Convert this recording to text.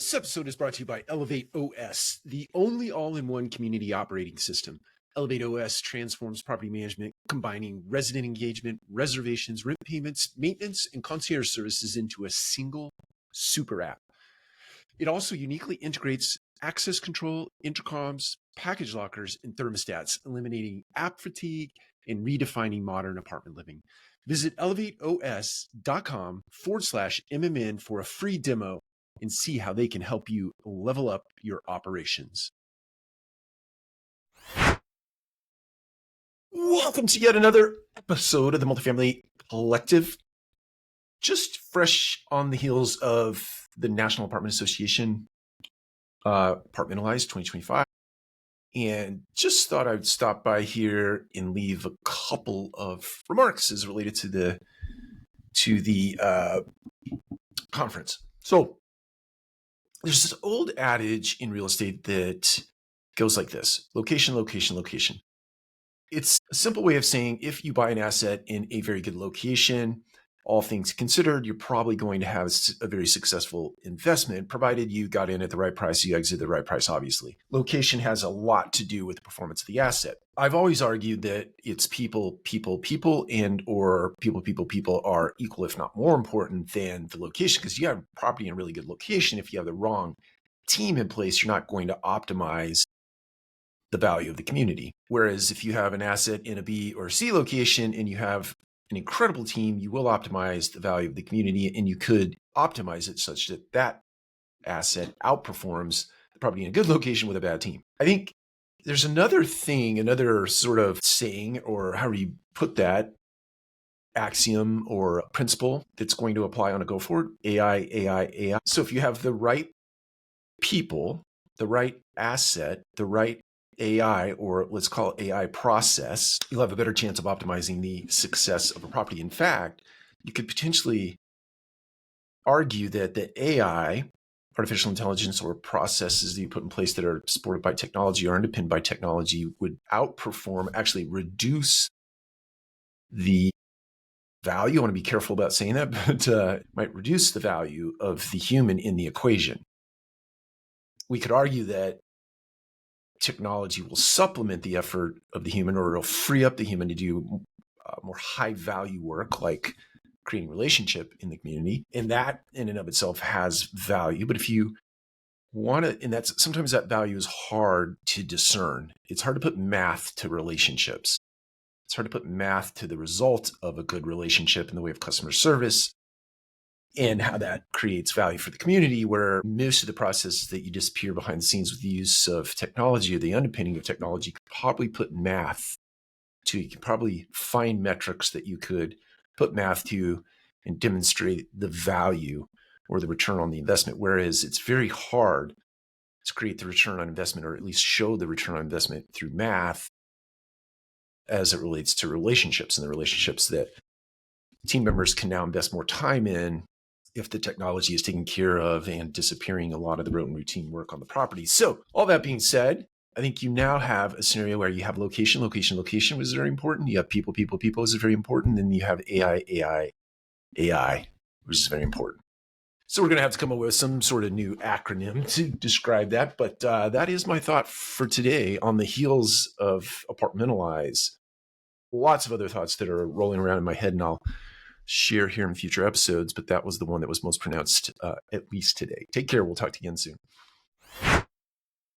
This episode is brought to you by ElevateOS, the only all-in-one community operating system. ElevateOS transforms property management, combining resident engagement, reservations, rent payments, maintenance, and concierge services into a single super app. It also uniquely integrates access control, intercoms, package lockers, and thermostats, eliminating app fatigue and redefining modern apartment living. Visit elevateos.com/MMN for a free demo and see how they can help you level up your operations. Welcome to yet another episode of the Multifamily Collective. Just fresh on the heels of the National Apartment Association Apartmentalize 2025. And just thought I'd stop by here and leave a couple of remarks as related to the conference. So there's this old adage in real estate that goes like this: location, location, location. It's a simple way of saying if you buy an asset in a very good location, all things considered, you're probably going to have a very successful investment, provided you got in at the right price, you exit at the right price, obviously. Location has a lot to do with the performance of the asset. I've always argued that it's people, and or people are equal, if not more important than the location, because you have property in a really good location. If you have the wrong team in place, you're not going to optimize the value of the community. Whereas if you have an asset in a B or C location and you have an incredible team, you will optimize the value of the community, and you could optimize it such that that asset outperforms the property in a good location with a bad team. I think there's another thing, another sort of saying, or however you put that, axiom or principle that's going to apply on a go forward: AI. So if you have the right people, the right asset, the right AI, or let's call it AI process, you'll have a better chance of optimizing the success of a property. In fact, you could potentially argue that the AI, artificial intelligence, or processes that you put in place that are supported by technology or underpinned by technology would outperform, actually reduce the value. I want to be careful about saying that, but might reduce the value of the human in the equation. We could argue that technology will supplement the effort of the human, or it'll free up the human to do more high value work, like creating relationship in the community. And that in and of itself has value. But if you want to, and that's sometimes that value is hard to discern. It's hard to put math to relationships. It's hard to put math to the result of a good relationship in the way of customer service, and how that creates value for the community, where most of the processes that you disappear behind the scenes with the use of technology or the underpinning of technology, you could probably put math to. You could probably find metrics that you could put math to and demonstrate the value or the return on the investment. Whereas it's very hard to create the return on investment, or at least show the return on investment through math as it relates to relationships, and the relationships that team members can now invest more time in if the technology is taken care of and disappearing a lot of the routine work on the property. So all that being said, I think you now have a scenario where you have location, which is very important. You have people, which is very important. Then you have AI, which is very important. So we're going to have to come up with some sort of new acronym to describe that. But that is my thought for today on the heels of Apartmentalize. Lots of other thoughts that are rolling around in my head, and I'll share here in future episodes, but that was the one that was most pronounced, at least today. Take care. We'll talk to you again soon.